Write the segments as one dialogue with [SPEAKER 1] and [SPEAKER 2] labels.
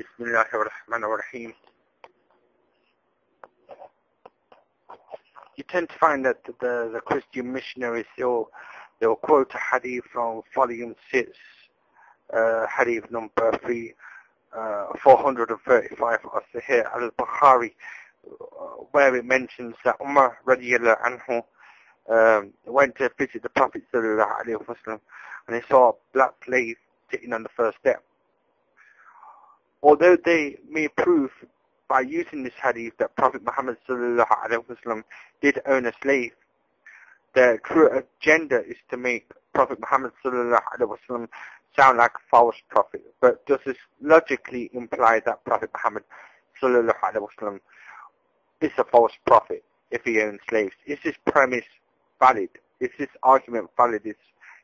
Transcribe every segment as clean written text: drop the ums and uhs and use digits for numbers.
[SPEAKER 1] Bismillahirrahmanirrahim. You tend to find that the Christian missionaries, they'll quote a hadith from volume 6, hadith number 435 of Sahih al-Bukhari, where it mentions that Umar radiallahu anhu went to visit the Prophet sallallahu alaihi wasallam, and he saw a black slave sitting on the first step. Although they may prove by using this hadith that Prophet Muhammad sallallahu alaihi wasallam did own a slave, their true agenda is to make Prophet Muhammad sallallahu alaihi wasallam sound like a false prophet. But does this logically imply that Prophet Muhammad sallallahu alaihi wasallam is a false prophet if he owns slaves? Is this premise valid? Is this argument valid?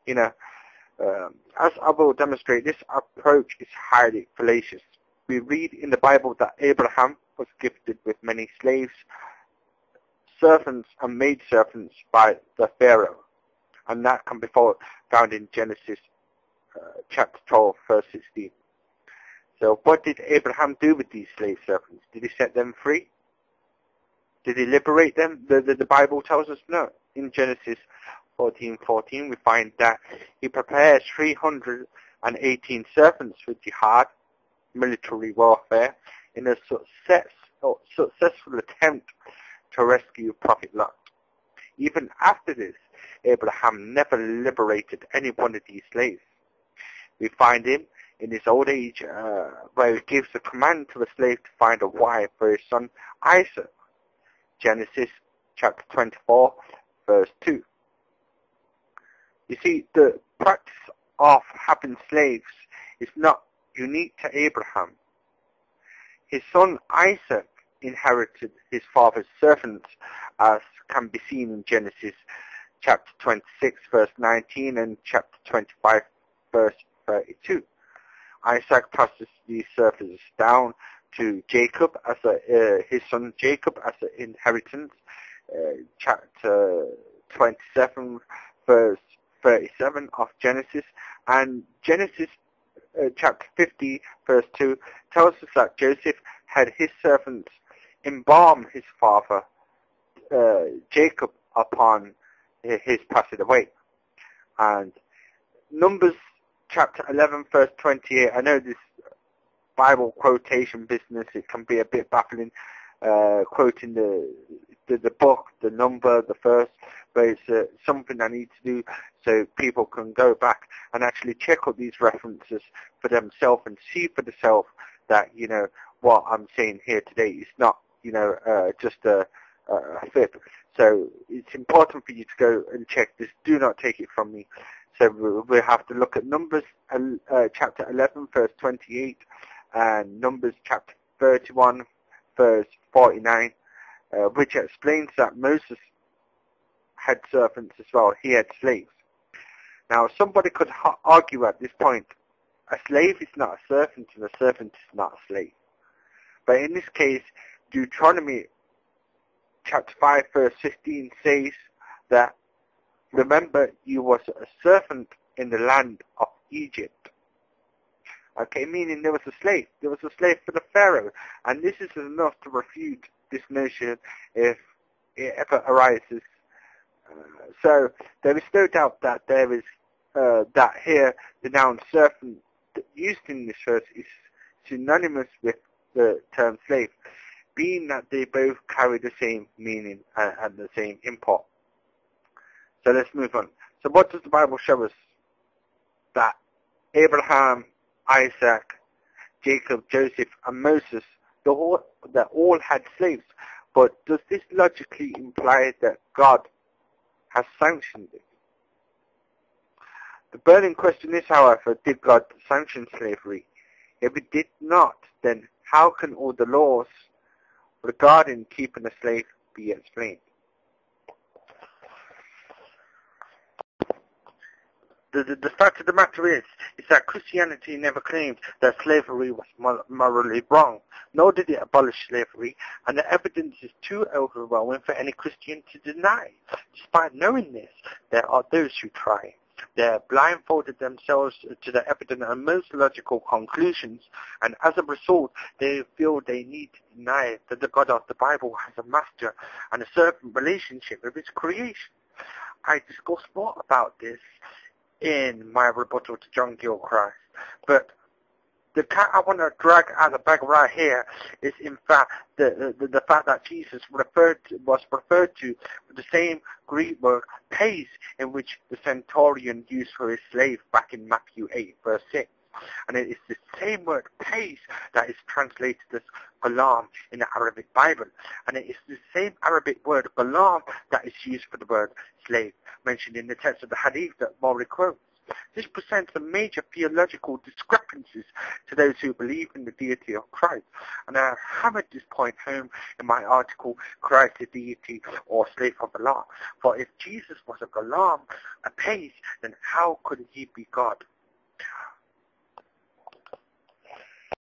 [SPEAKER 1] As I will demonstrate, this approach is highly fallacious. We read in the Bible that Abraham was gifted with many slaves, servants and maidservants by the Pharaoh, and that can be found in Genesis chapter 12, verse 16. So what did Abraham do with these slave servants? Did he set them free? Did he liberate them? The Bible tells us no. In Genesis 14:14, we find that he prepares 318 servants for jihad, military warfare, in a successful attempt to rescue Prophet Lot. Even after this, Abraham never liberated any one of these slaves. We find him in his old age, where he gives a command to a slave to find a wife for his son Isaac. Genesis chapter 24, verse 2. You see, the practice of having slaves is not unique to Abraham. His son Isaac inherited his father's servants, as can be seen in Genesis chapter 26, verse 19, and chapter 25, verse 32. Isaac passes these servants down to Jacob as his son Jacob as an inheritance. Chapter 27, verse 37 of Genesis, and Genesis chapter 50, verse 2 tells us that Joseph had his servants embalm his father Jacob upon his passing away. And Numbers chapter 11, verse 28, I know this Bible quotation business, it can be a bit baffling, quoting the book, the number, the verse, but it's something I need to do so people can go back and actually check out these references for themselves and see for themselves that, what I'm saying here today is not, just a fib. So it's important for you to go and check this. Do not take it from me. So we'll have to look at Numbers chapter 11, verse 28, and Numbers chapter 31, verse 49, which explains that Moses had servants as well. He had slaves. Now, somebody could argue at this point, a slave is not a servant and a servant is not a slave. But in this case, Deuteronomy chapter 5, verse 15 says that, remember, you was a servant in the land of Egypt. Okay, meaning there was a slave. There was a slave for the Pharaoh. And this is enough to refute this notion if it ever arises. So there is no doubt that there is that here the noun servant used in this verse is synonymous with the term slave, being that they both carry the same meaning and the same import. So let's move on. So what does the Bible show us? That Abraham, Isaac, Jacob, Joseph, and Moses, that all had slaves. But does this logically imply that God has sanctioned it? The burning question is, however, did God sanction slavery? If it did not, then how can all the laws regarding keeping a slave be explained? The fact of the matter is that Christianity never claimed that slavery was morally wrong, nor did it abolish slavery, and the evidence is too overwhelming for any Christian to deny. Despite knowing this, there are those who try. They blindfolded themselves to the evident and most logical conclusions, and as a result, they feel they need to deny that the God of the Bible has a master and a servant relationship with its creation. I discuss more about this in my rebuttal to John Gilchrist, but the cat I want to drag out of the bag right here is, in fact, the fact that Jesus was referred to with the same Greek word, pace, in which the centurion used for his slave back in Matthew 8, verse 6. And it is the same word, pace, that is translated as ghulam in the Arabic Bible. And it is the same Arabic word, ghulam, that is used for the word slave, mentioned in the text of the hadith that Morey quotes. This presents some major theological discrepancies to those who believe in the deity of Christ, and I hammered this point home in my article, Christ the Deity or Slave of Allah. For if Jesus was a ghulam, a pace, then how could he be God?